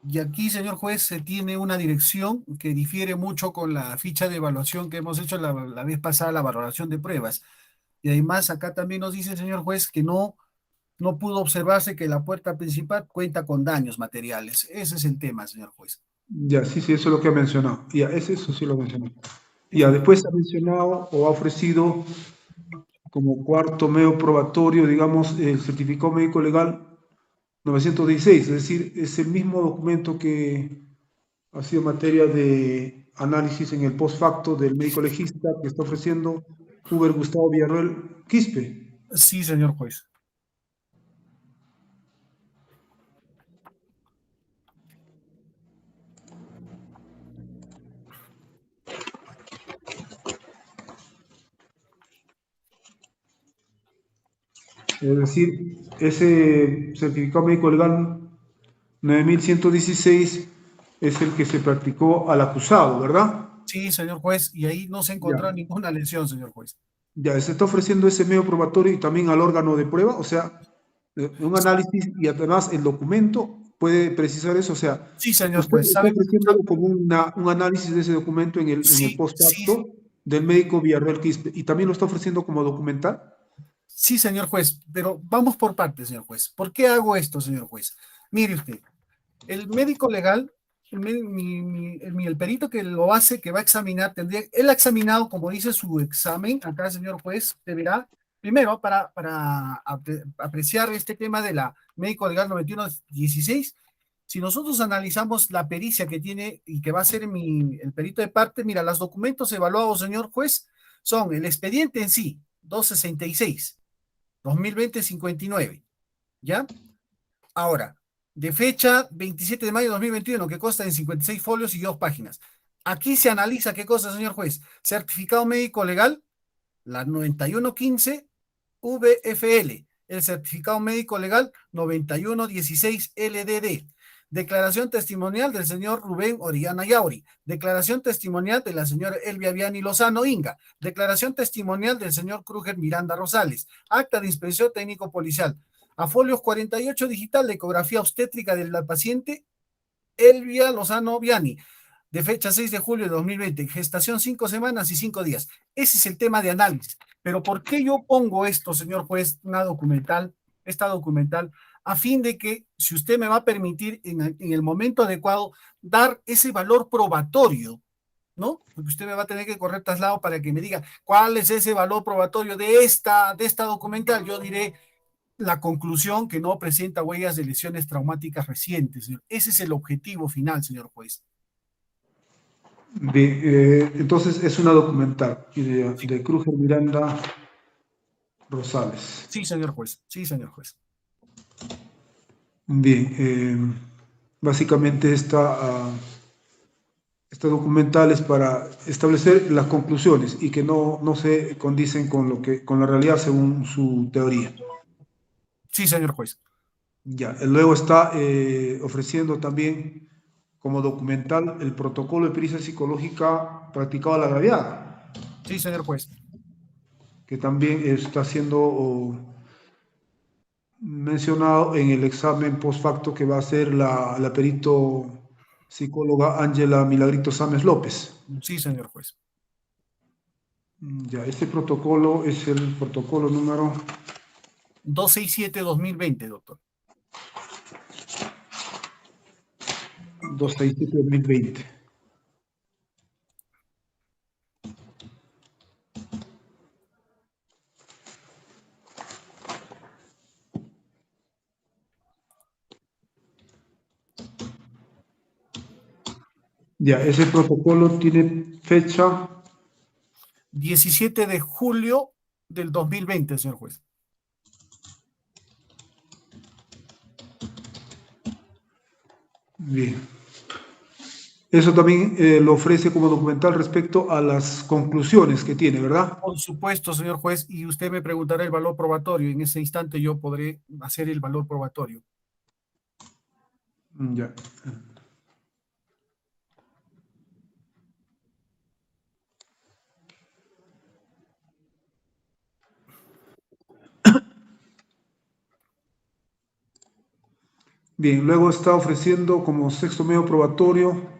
Y aquí, señor juez, se tiene una dirección que difiere mucho con la ficha de evaluación que hemos hecho la vez pasada, la valoración de pruebas. Y además, acá también nos dice, señor juez, que no pudo observarse que la puerta principal cuenta con daños materiales. Ese es el tema, señor juez. Ya, sí, eso es lo que ha mencionado. Ya, eso sí lo mencionó. Sí, Ya, señor. después ha mencionado o ha ofrecido como cuarto medio probatorio, digamos, el certificado médico legal 916, es decir, es el mismo documento que ha sido materia de análisis en el post facto del médico legista que está ofreciendo Uber Gustavo Villarroel Quispe. Sí, señor juez. Es decir, ese certificado médico legal 9116 es el que se practicó al acusado, ¿verdad? Sí, señor juez, y ahí no se encontró Ya. ninguna lesión, señor juez. Ya, se está ofreciendo ese medio probatorio y también al órgano de prueba, o sea, un análisis y además el documento puede precisar eso, o sea, Sí, señor usted juez. está ofreciéndolo como un análisis de ese documento en el Sí, post sí, facto del médico Villarreal Quispe y también lo está ofreciendo como documental. sí, señor juez, pero vamos por partes, señor juez. ¿Por qué hago esto, señor juez? Mire usted, el médico legal, el perito que lo hace, que va a examinar, él ha examinado, como dice su examen, acá, señor juez, deberá, primero, para apreciar este tema de la médico legal 9116, si nosotros analizamos la pericia que tiene y que va a ser el perito de parte, mira, los documentos evaluados, señor juez, son el expediente en sí, 266, 2020, 59, ¿ya? Ahora, de fecha 27 de mayo de 2021, que consta en 56 folios y 2 páginas. Aquí se analiza qué cosa, señor juez. Certificado médico legal, la 9115 VFL. El certificado médico legal 9116 LDD. Declaración testimonial del señor Rubén Orellana Yauri. Declaración testimonial de la señora Elvia Viani Lozano Inga. Declaración testimonial del señor Kruger Miranda Rosales. Acta de inspección técnico policial. A folios 48 digital de ecografía obstétrica de la paciente Elvia Lozano Viani, de fecha 6 de julio de 2020, gestación 5 semanas y 5 días. Ese es el tema de análisis. Pero ¿por qué yo pongo esto, señor juez, esta documental, a fin de que, si usted me va a permitir en el momento adecuado, dar ese valor probatorio, ¿no? Porque usted me va a tener que correr traslado para que me diga cuál es ese valor probatorio de esta documental. Yo diré la conclusión que no presenta huellas de lesiones traumáticas recientes, señor. Ese es el objetivo final, señor juez. Entonces es una documental de Kruger Miranda Rosales. Sí, señor juez. Sí, señor juez. Bien, básicamente esta documental es para establecer las conclusiones y que no se condicen con la realidad según su teoría. Sí, señor juez. Ya, luego está ofreciendo también como documental el protocolo de pericia psicológica practicado a la agraviada, Sí, señor juez. que también está siendo mencionado en el examen post facto que va a hacer la perito psicóloga Ángela Milagrito Sámez López. Sí, señor juez. Ya, este protocolo es el protocolo número 267-2020, doctor. 267-2020. Ya, ese protocolo tiene fecha 17 de julio del 2020, señor juez. Bien. Eso también lo ofrece como documental respecto a las conclusiones que tiene, ¿verdad? Por supuesto, señor juez, y usted me preguntará el valor probatorio. En ese instante yo podré hacer el valor probatorio. Ya. Bien, luego está ofreciendo como sexto medio probatorio.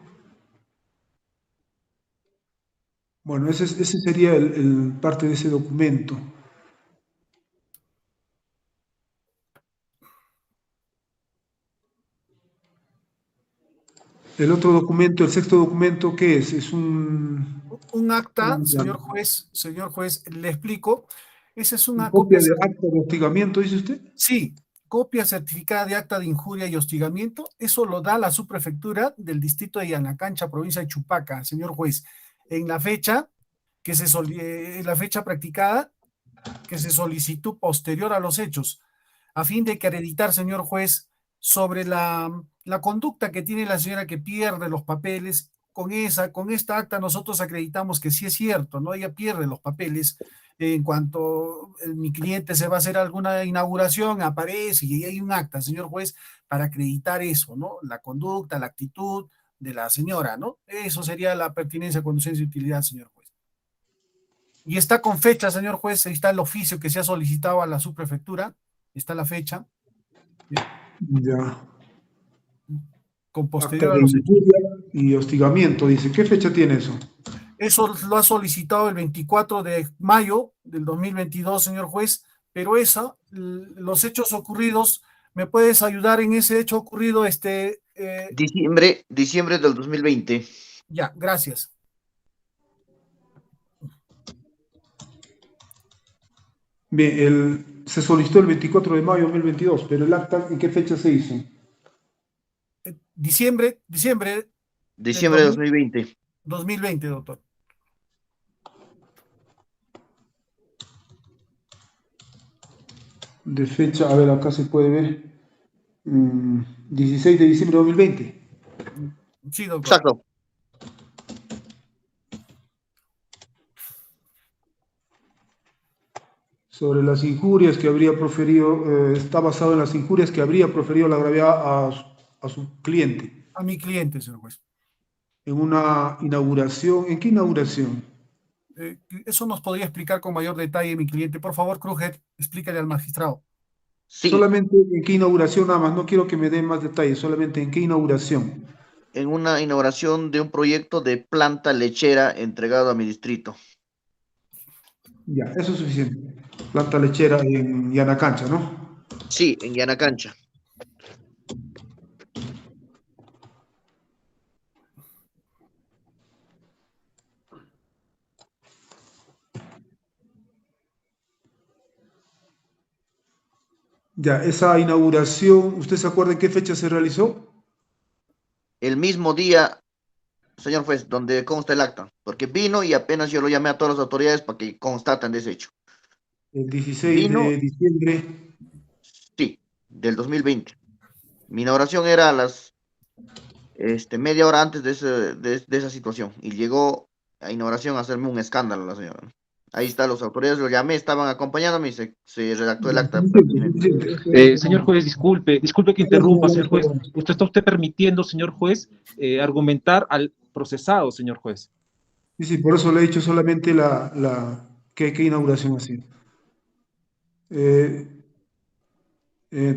Bueno, ese sería parte de ese documento. El otro documento, el sexto documento, ¿qué es? Es un... Un acta, Ya. señor juez, le explico. Esa es una ¿Copia copia, de acta de hostigamiento, dice usted? sí, copia certificada de acta de injuria y hostigamiento. Eso lo da la subprefectura del distrito de Yanacancha, provincia de Chupaca, señor juez. En la fecha en la fecha practicada, que se solicitó posterior a los hechos, a fin de acreditar, señor juez, sobre la conducta que tiene la señora que pierde los papeles. Con esta acta nosotros acreditamos que sí es cierto, ¿no? Ella pierde los papeles. En cuanto mi cliente se va a hacer alguna inauguración, aparece y hay un acta, señor juez, para acreditar eso, ¿no? La conducta, la actitud de la señora, ¿no? Eso sería la pertinencia, conducencia y utilidad, señor juez. Y está con fecha, señor juez, ahí está el oficio que se ha solicitado a la subprefectura, está la fecha, Ya. con Acta posterior a de los hechos. injuria y hostigamiento, dice. ¿Qué fecha tiene eso? Eso lo ha solicitado el 24 de mayo del 2022, señor juez, pero los hechos ocurridos, ¿me puedes ayudar en ese hecho ocurrido? Diciembre del 2020. Ya, gracias. Bien, se solicitó el 24 de mayo de 2022, pero el acta, ¿en qué fecha se hizo? Diciembre del Diciembre de 2020. 2020, doctor. De fecha, a ver, acá se puede ver. 16 de diciembre de 2020. Sí, doctor. Exacto. Sobre las injurias que habría proferido, está basado en las injurias que habría proferido la agraviada a su cliente A mi cliente, señor juez. en una inauguración. ¿En qué inauguración? Eso nos podría explicar con mayor detalle mi cliente. Por favor, Kruger, explícale al magistrado. Sí, Solamente en qué inauguración nada más, no quiero que me den más detalles, solamente en qué inauguración. en una inauguración de un proyecto de planta lechera entregado a mi distrito. Ya, eso es suficiente. Planta lechera en Yanacancha, ¿no? Sí, en Yanacancha. Ya, esa inauguración, ¿usted se acuerda en qué fecha se realizó? El mismo día, señor juez, donde consta el acta, porque vino y apenas yo lo llamé a todas las autoridades para que constaten de ese hecho. El 16 Vino, de diciembre. sí, del 2020. Mi inauguración era a las media hora antes de esa situación y llegó a inauguración a hacerme un escándalo la señora, ¿no? Ahí está, los autoridades lo llamé, estaban acompañándome y se redactó el acta pertinente. Señor juez, disculpe que interrumpa, señor juez. Usted permitiendo, señor juez, argumentar al procesado, señor juez. Sí, sí, por eso le he dicho solamente qué inauguración ha sido. En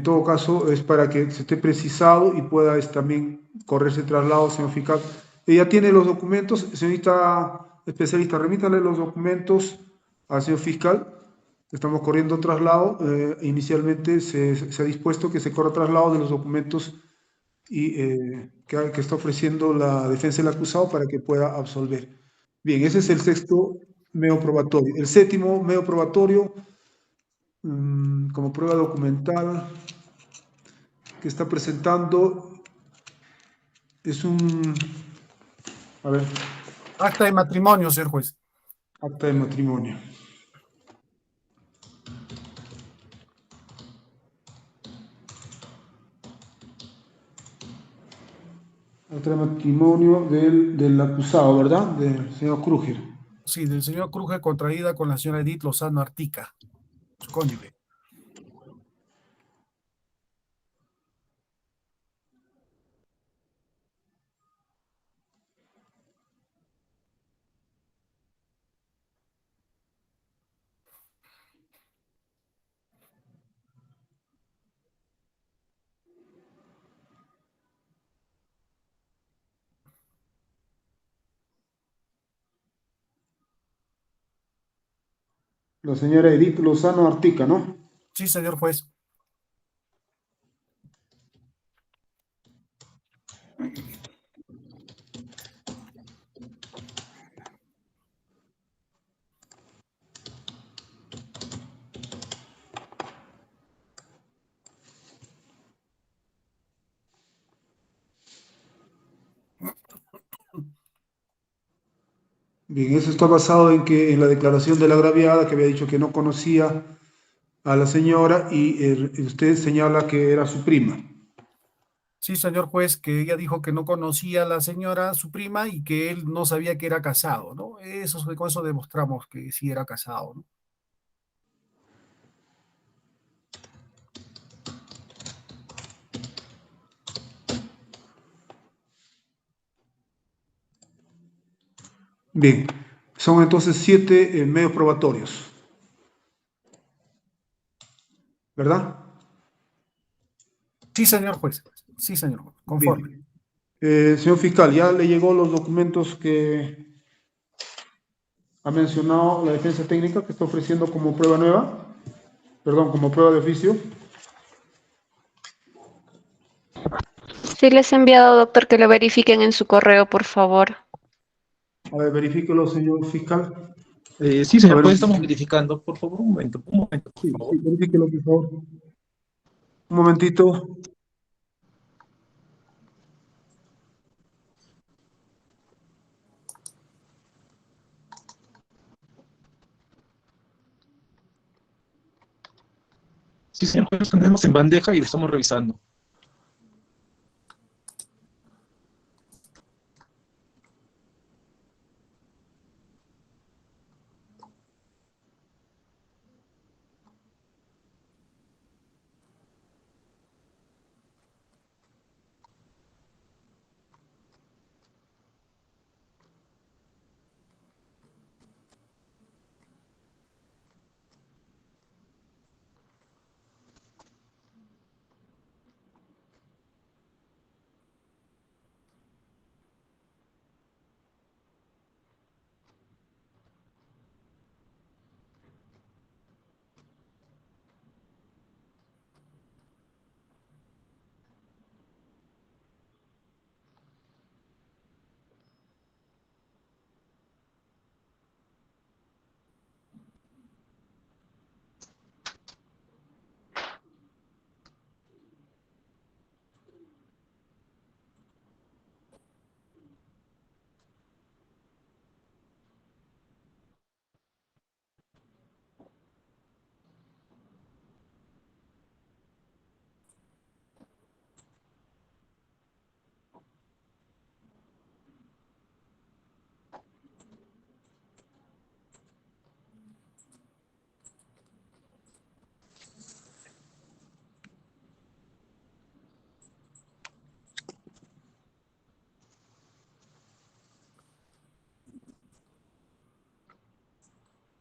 todo caso, es para que se esté precisado y pueda también correrse traslado, señor fiscal. Ella tiene los documentos, señorita especialista, remítale los documentos al señor fiscal. Estamos corriendo traslado. Inicialmente se ha dispuesto que se corra traslado de los documentos que está ofreciendo la defensa del acusado para que pueda absolver. Bien, ese es el sexto medio probatorio. El séptimo medio probatorio, como prueba documental que está presentando, es a ver, Acta de matrimonio, señor juez. acta de matrimonio. Acta de matrimonio del acusado, ¿verdad? Del señor Kruger. Sí, del señor Kruger contraída con la señora Edith Lozano Artica, su cónyuge. La señora Edith Lozano Artica, ¿no? Sí, señor juez. Bien, eso está basado en que en la declaración de la agraviada que había dicho que no conocía a la señora y usted señala que era su prima. Sí, señor juez, que ella dijo que no conocía a la señora, su prima, y que él no sabía que era casado, ¿no? Eso, con eso demostramos que sí era casado, ¿no? Bien, son entonces 7 medios probatorios, ¿verdad? Sí, señor juez. Sí, señor juez. Conforme. Bien. Señor fiscal, ¿ya le llegó los documentos que ha mencionado la defensa técnica que está ofreciendo como prueba nueva? Perdón, como prueba de oficio. Sí, les he enviado, doctor, que lo verifiquen en su correo, por favor. A ver, verifíquelo, señor fiscal. Sí, A señor ver, juez, estamos verificando. Por favor, un momento, por sí, favor. verifíquelo, por favor. Un momentito. Sí, señor juez, lo tenemos en bandeja y lo estamos revisando.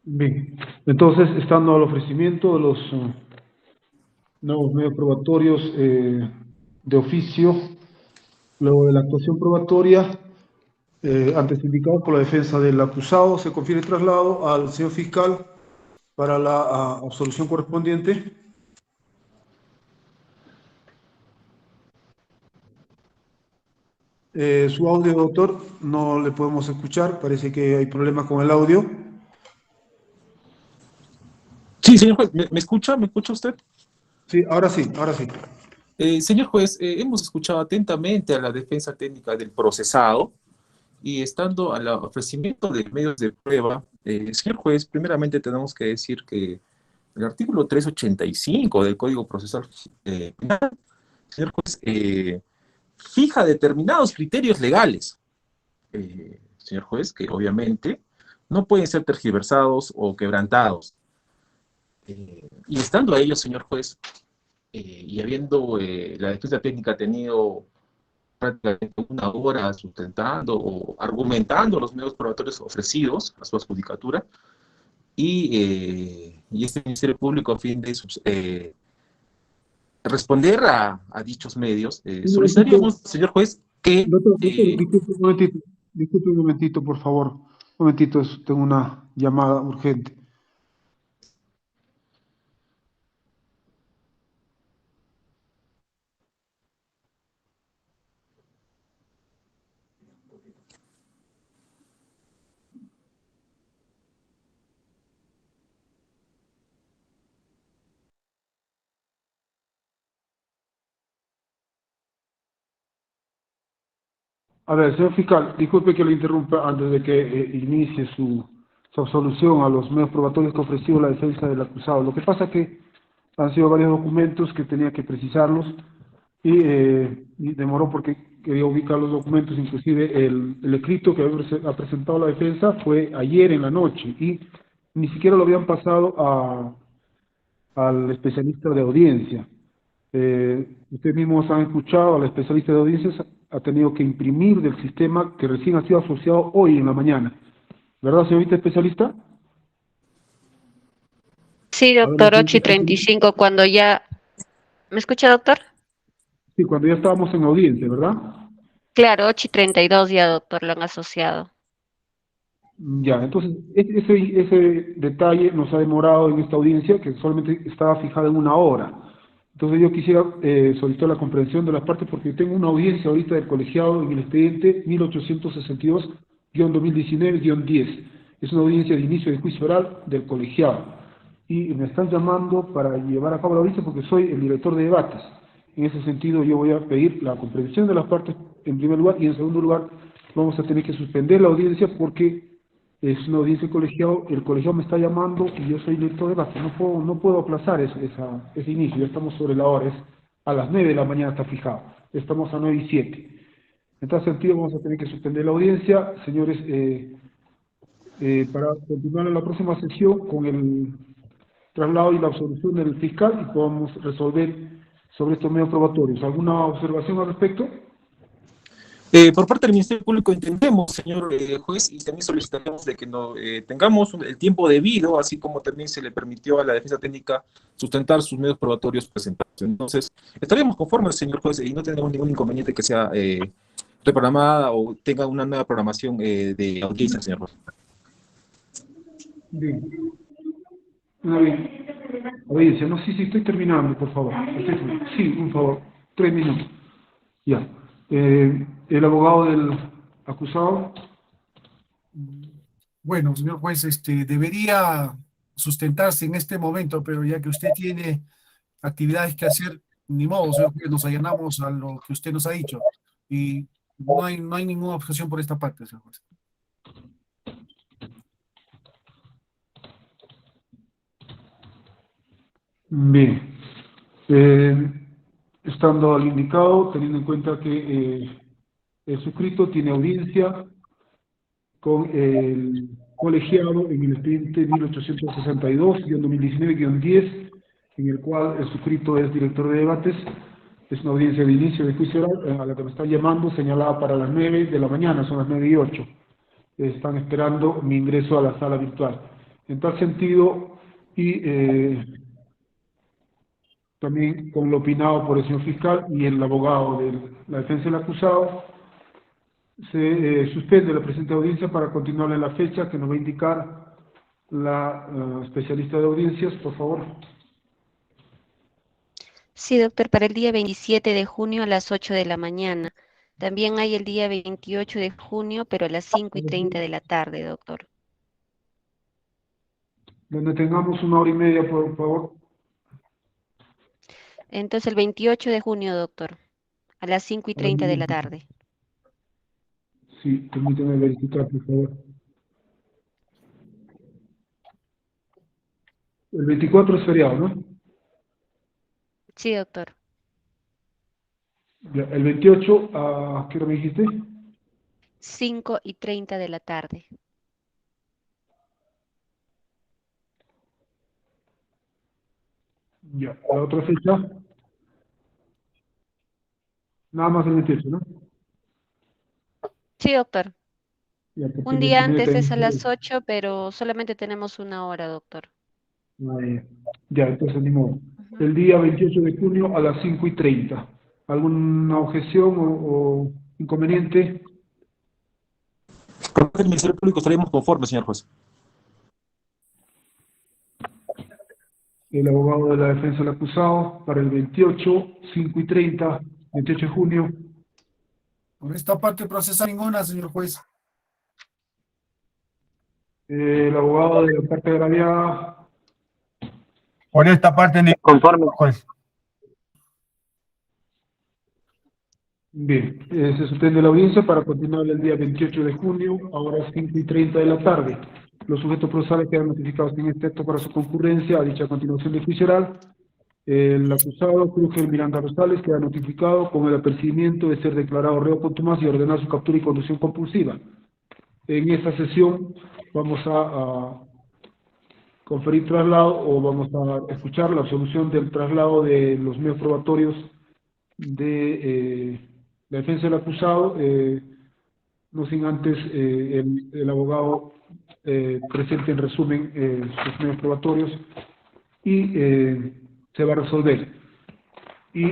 Bien, entonces, estando al ofrecimiento de los nuevos medios probatorios de oficio, luego de la actuación probatoria, antes indicado por la defensa del acusado, se confiere traslado al señor fiscal para la absolución correspondiente. Su audio, doctor, no le podemos escuchar, parece que hay problemas con el audio. Sí, señor juez, ¿me escucha? ¿Me escucha usted? Sí, ahora sí, ahora sí. Señor juez, hemos escuchado atentamente a la defensa técnica del procesado y estando al ofrecimiento de medios de prueba, señor juez, primeramente tenemos que decir que el artículo 385 del Código Procesal Penal, señor juez, fija determinados criterios legales, señor juez, que obviamente no pueden ser tergiversados o quebrantados. Y estando a ello, señor juez, y habiendo la defensa técnica tenido prácticamente una hora sustentando o argumentando los medios probatorios ofrecidos a su adjudicatura, y este Ministerio Público, a fin de responder a dichos medios, solicitaríamos, señor juez, que... Doctor, disculpe un momentito, por favor. Un momentito, tengo una llamada urgente. A ver, señor fiscal, disculpe que le interrumpa antes de que inicie su absolución a los medios probatorios que ha ofrecido la defensa del acusado. Lo que pasa es que han sido varios documentos que tenía que precisarlos y demoró porque quería ubicar los documentos, inclusive el escrito que ha presentado la defensa fue ayer en la noche y ni siquiera lo habían pasado al especialista de audiencia. Ustedes mismos han escuchado, al especialista de audiencias ha tenido que imprimir del sistema que recién ha sido asociado hoy en la mañana. ¿Verdad, señorita especialista? Sí, doctor, 8:35, cuando ya... ¿Me escucha, doctor? Sí, cuando ya estábamos en audiencia, ¿verdad? Claro, 8:32 ya, doctor, lo han asociado. Ya, entonces ese detalle nos ha demorado en esta audiencia, que solamente estaba fijada en una hora. Entonces yo quisiera solicitar la comprensión de las partes porque tengo una audiencia ahorita del colegiado en el expediente 1862-2019-10. Es una audiencia de inicio de juicio oral del colegiado. Y me están llamando para llevar a cabo la audiencia porque soy el director de debates. En ese sentido yo voy a pedir la comprensión de las partes en primer lugar y en segundo lugar vamos a tener que suspender la audiencia porque es una audiencia colegiado, el colegiado me está llamando y yo soy director de debate, no puedo aplazar ese inicio, ya estamos sobre la hora, es a las 9 de la mañana está fijado, estamos a 9:07. En tal sentido vamos a tener que suspender la audiencia, señores, para continuar en la próxima sesión con el traslado y la absolución del fiscal y podamos resolver sobre estos medios probatorios. ¿Alguna observación al respecto? Por parte del Ministerio Público entendemos, señor juez, y también solicitaremos de que tengamos el tiempo debido, así como también se le permitió a la defensa técnica sustentar sus medios probatorios presentados. Entonces, estaríamos conformes, señor juez, y no tenemos ningún inconveniente que sea reprogramada o tenga una nueva programación de audiencia, señor juez. Bien. Una bien. Audiencia, no, sí, estoy terminando, por favor. Sí, un favor, 3 minutos. Ya. El abogado del acusado. Bueno, señor juez, debería sustentarse en este momento, pero ya que usted tiene actividades que hacer, ni modo, señor juez, nos allanamos a lo que usted nos ha dicho. Y no hay ninguna objeción por esta parte, señor juez. Bien. Estando al indicado, teniendo en cuenta que el suscrito tiene audiencia con el colegiado en el expediente 1862-2019-10, en el cual el suscrito es director de debates, es una audiencia de inicio de juicio oral a la que me están llamando, señalada para las 9 de la mañana, son las 9:08. Están esperando mi ingreso a la sala virtual. En tal sentido, y también con lo opinado por el señor fiscal y el abogado de la defensa del acusado, se suspende la presente audiencia para continuar en la fecha que nos va a indicar la especialista de audiencias, por favor. Sí, doctor, para el día 27 de junio a las 8 de la mañana. También hay el día 28 de junio, pero a las 5:30 de la tarde, doctor. Donde tengamos 1 hora y media, por favor. Entonces el 28 de junio, doctor, a las 5:30 de la tarde. Sí, permíteme verificar, por favor. El 24 es feriado, ¿no? Sí, doctor. Ya, el 28, ¿a qué hora me dijiste? 5:30 de la tarde. Ya, la otra fecha, nada más el 28, ¿no? Sí, doctor. Ya, porque Un el día 29 antes es a también. las 8, pero solamente tenemos 1 hora, doctor. Ya, entonces ni modo. Ujú. El día 28 de junio a las 5:30. ¿Alguna objeción o inconveniente? Con el Ministerio Público estaríamos conformes, señor juez. El abogado de la defensa del acusado para el 28, 5:30, 28 de junio. Por esta parte procesal ninguna, señor juez. El abogado de la parte agraviada. Por esta parte, ni Conforme. juez. Bien, se suspende la audiencia para continuar el día 28 de junio, a horas 5:30 de la tarde. Los sujetos procesales quedan notificados en este acto para su concurrencia a dicha continuación de juicio oral. El acusado, Cruz Miranda Rosales, queda notificado con el apercibimiento de ser declarado reo contumaz y ordenar su captura y conducción compulsiva. En esta sesión vamos a conferir traslado o vamos a escuchar la absolución del traslado de los medios probatorios de la defensa del acusado, no sin antes el abogado presente en resumen sus medios probatorios y se va a resolver. Y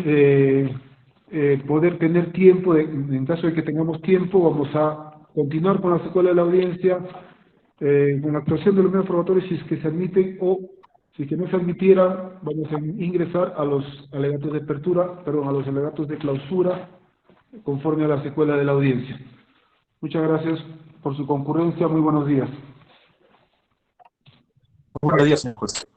poder tener tiempo, en caso de que tengamos tiempo, vamos a continuar con la secuela de la audiencia, con la actuación de los medios probatorios si es que se admiten o si es que no se admitiera, vamos a ingresar a los alegatos de apertura, perdón, a los alegatos de clausura conforme a la secuela de la audiencia. Muchas gracias por su concurrencia, muy buenos días. Buenos días, señor juez.